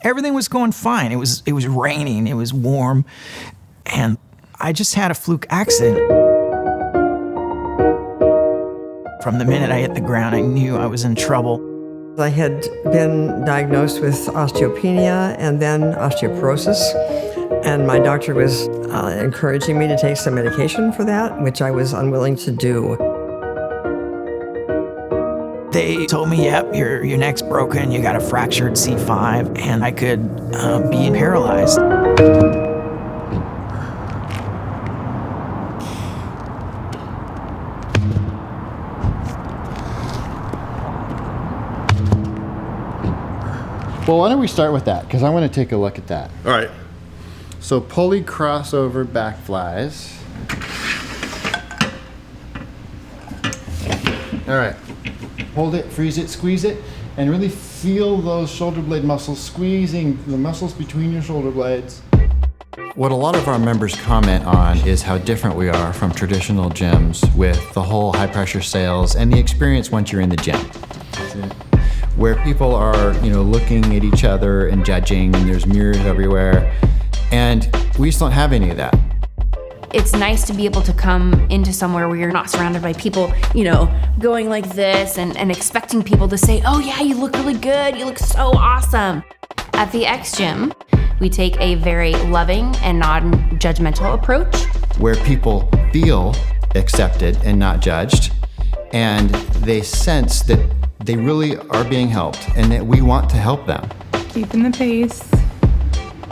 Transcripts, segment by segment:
Everything was going fine. It was raining, it was warm, and I just had a fluke accident. From the minute I hit the ground, I knew I was in trouble. I had been diagnosed with osteopenia and then osteoporosis, and my doctor was encouraging me to take some medication for that, which I was unwilling to do. They told me, yep, your neck's broken, you got a fractured C5, and I could be paralyzed. Well, why don't we start with that? Because I want to take a look at that. All right. So pulley crossover back flies. All right. Hold it, freeze it, squeeze it, and really feel those shoulder blade muscles squeezing the muscles between your shoulder blades. What a lot of our members comment on is how different we are from traditional gyms with the whole high pressure sales and the experience once you're in the gym. Where people are, looking at each other and judging, and there's mirrors everywhere, and we just don't have any of that. It's nice to be able to come into somewhere where you're not surrounded by people, going like this and expecting people to say, oh yeah, you look really good, you look so awesome. At the X Gym, we take a very loving and non-judgmental approach. Where people feel accepted and not judged, and they sense that they really are being helped and that we want to help them. Keeping the pace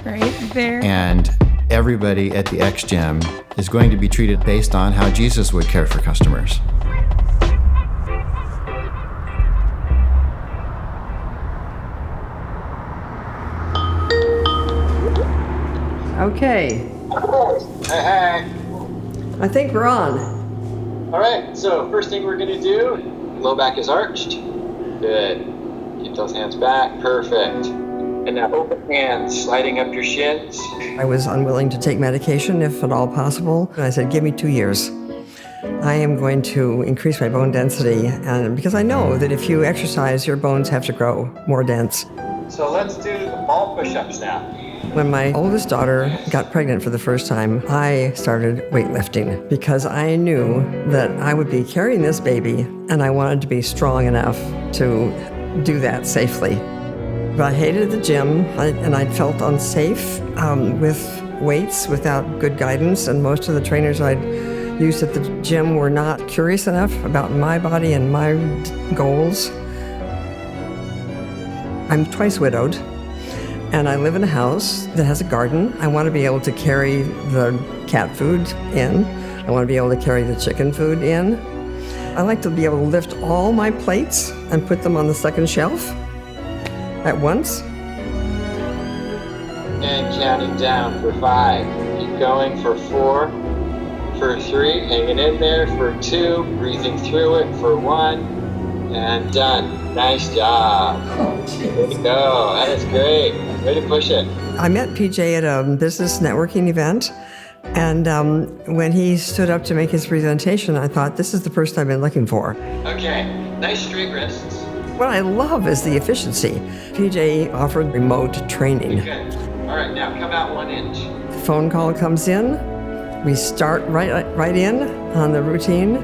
right there. And everybody at the X Gym is going to be treated based on how Jesus would care for customers. Okay, Hey. I think we're on. All right, so first thing we're gonna do, low back is arched. Good. Keep those hands back, perfect. And now open hands, sliding up your shins. I was unwilling to take medication if at all possible. And I said, give me 2 years. I am going to increase my bone density, and because I know that if you exercise, your bones have to grow more dense. So let's do the ball push-ups now. When my oldest daughter got pregnant for the first time, I started weightlifting because I knew that I would be carrying this baby, and I wanted to be strong enough to do that safely. But I hated the gym, and I felt unsafe with weights without good guidance, and most of the trainers I'd used at the gym were not curious enough about my body and my goals. I'm twice widowed, and I live in a house that has a garden. I want to be able to carry the cat food in. I want to be able to carry the chicken food in. I like to be able to lift all my plates and put them on the second shelf at once. And counting down for 5. Keep going for 4, for 3, hanging in there for 2, breathing through it for 1, and done. Nice job. Way to go. That is great. Way to push it. I met PJ at a business networking event, and when he stood up to make his presentation, I thought, this is the person I've been looking for. Okay, nice straight wrists. What I love is the efficiency. PJ offered remote training. Good. All right, now come out 1 inch. The phone call comes in. We start right in on the routine.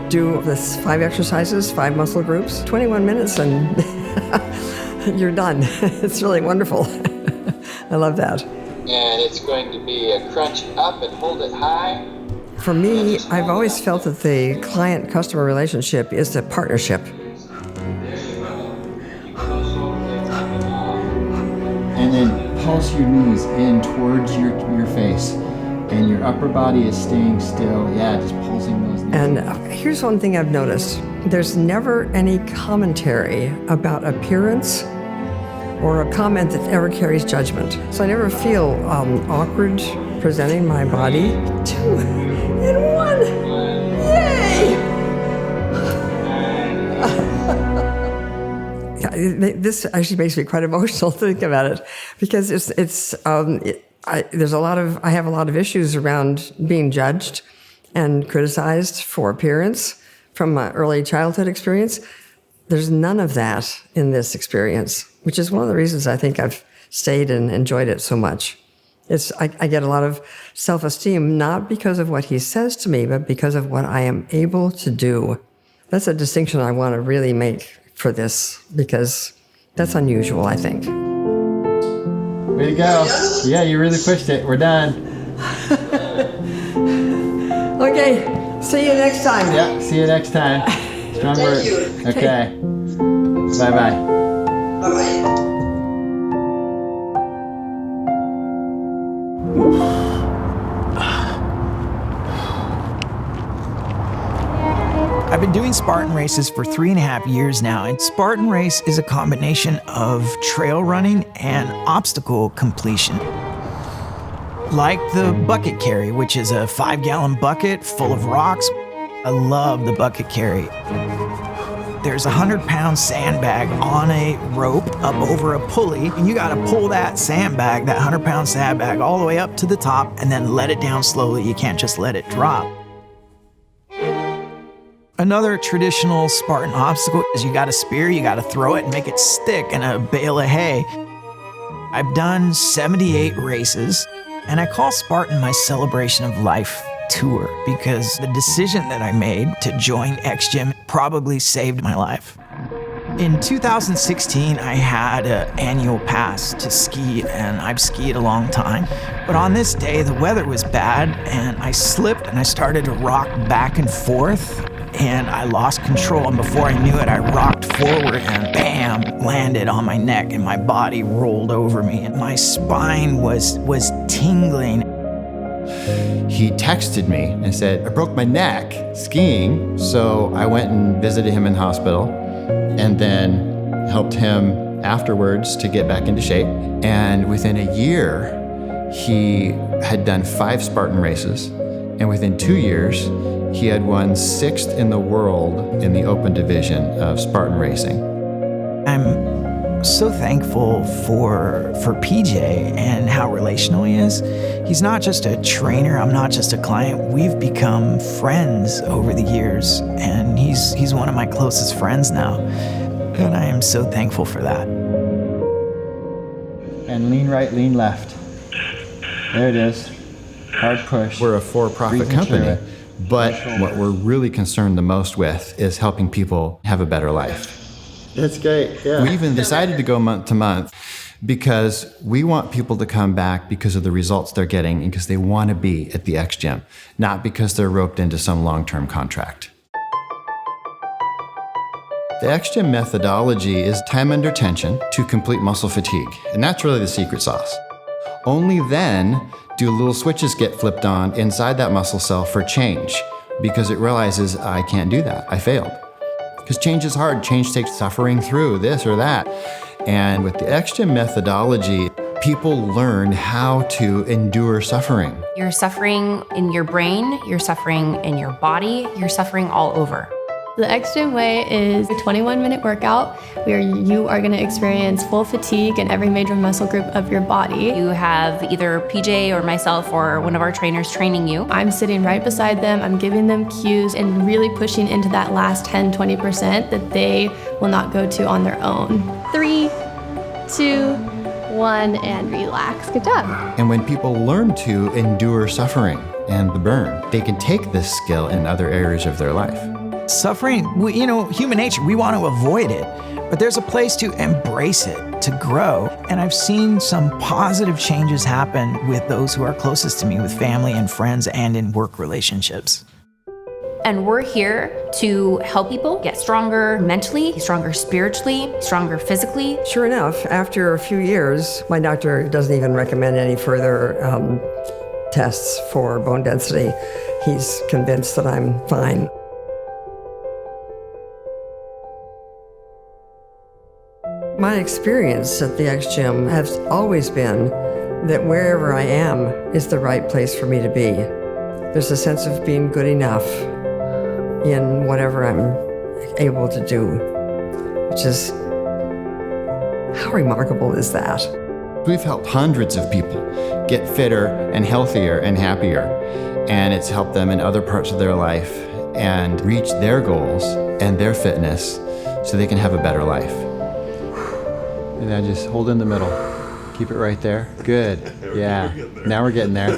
Do this 5 exercises, 5 muscle groups, 21 minutes, and you're done. It's really wonderful. I love that. And it's going to be a crunch up and hold it high. For me, I've always felt that the client-customer relationship is a partnership. And then pulse your knees in towards your face, and your upper body is staying still. Yeah, just pulsing those knees. And here's one thing I've noticed. There's never any commentary about appearance or a comment that ever carries judgment. So I never feel awkward presenting my body. 2 and 1. Yay! This actually makes me quite emotional to think about it, because I have a lot of issues around being judged and criticized for appearance from my early childhood experience. There's none of that in this experience, which is one of the reasons I think I've stayed and enjoyed it so much. I get a lot of self-esteem, not because of what he says to me, but because of what I am able to do. That's a distinction I want to really make for this, because that's unusual, I think. Way to go. Yeah, you really pushed it. We're done. Okay, see you next time. Yeah, see you next time. Strong words. Okay. Bye-bye. Bye-bye. I've been doing Spartan Races for 3.5 years now, and Spartan Race is a combination of trail running and obstacle completion. Like the bucket carry, which is a 5-gallon bucket full of rocks. I love the bucket carry. There's a 100-pound sandbag on a rope up over a pulley, and you gotta pull that sandbag, that 100-pound sandbag, all the way up to the top and then let it down slowly. You can't just let it drop. Another traditional Spartan obstacle is you got a spear, you got to throw it and make it stick in a bale of hay. I've done 78 races, and I call Spartan my celebration of life tour because the decision that I made to join X-Gym probably saved my life. In 2016, I had an annual pass to ski, and I've skied a long time. But on this day, the weather was bad, and I slipped and I started to rock back and forth. And I lost control, and before I knew it, I rocked forward and bam, landed on my neck, and my body rolled over me, and my spine was tingling. He texted me and said, I broke my neck skiing, so I went and visited him in the hospital and then helped him afterwards to get back into shape. And within a year, he had done 5 Spartan races, and within 2 years, he had won 6th in the world in the open division of Spartan racing. I'm so thankful for PJ and how relational he is. He's not just a trainer, I'm not just a client. We've become friends over the years, and he's one of my closest friends now. And I am so thankful for that. And lean right, lean left. There it is. Hard push. We're a for-profit company. But what we're really concerned the most with is helping people have a better life. That's great, yeah. We even decided to go month to month because we want people to come back because of the results they're getting and because they want to be at the X-Gym, not because they're roped into some long-term contract. The X-Gym methodology is time under tension to complete muscle fatigue, and that's really the secret sauce. Only then do little switches get flipped on inside that muscle cell for change because it realizes, I can't do that, I failed. Because change is hard, change takes suffering through this or that. And with the X-Gym methodology, people learn how to endure suffering. You're suffering in your brain, you're suffering in your body, you're suffering all over. The X-Gym way is a 21-minute workout where you are going to experience full fatigue in every major muscle group of your body. You have either PJ or myself or one of our trainers training you. I'm sitting right beside them, I'm giving them cues and really pushing into that last 10-20% that they will not go to on their own. 3, 2, 1, and relax. Good job. And when people learn to endure suffering and the burn, they can take this skill in other areas of their life. Suffering, human nature, we want to avoid it, but there's a place to embrace it, to grow. And I've seen some positive changes happen with those who are closest to me, with family and friends and in work relationships. And we're here to help people get stronger mentally, stronger spiritually, stronger physically. Sure enough, after a few years, my doctor doesn't even recommend any further tests for bone density. He's convinced that I'm fine. My experience at the X-Gym has always been that wherever I am is the right place for me to be. There's a sense of being good enough in whatever I'm able to do, which is, how remarkable is that? We've helped hundreds of people get fitter and healthier and happier, and it's helped them in other parts of their life and reach their goals and their fitness so they can have a better life. And I just hold in the middle. Keep it right there. Good. Yeah. Now we're getting there.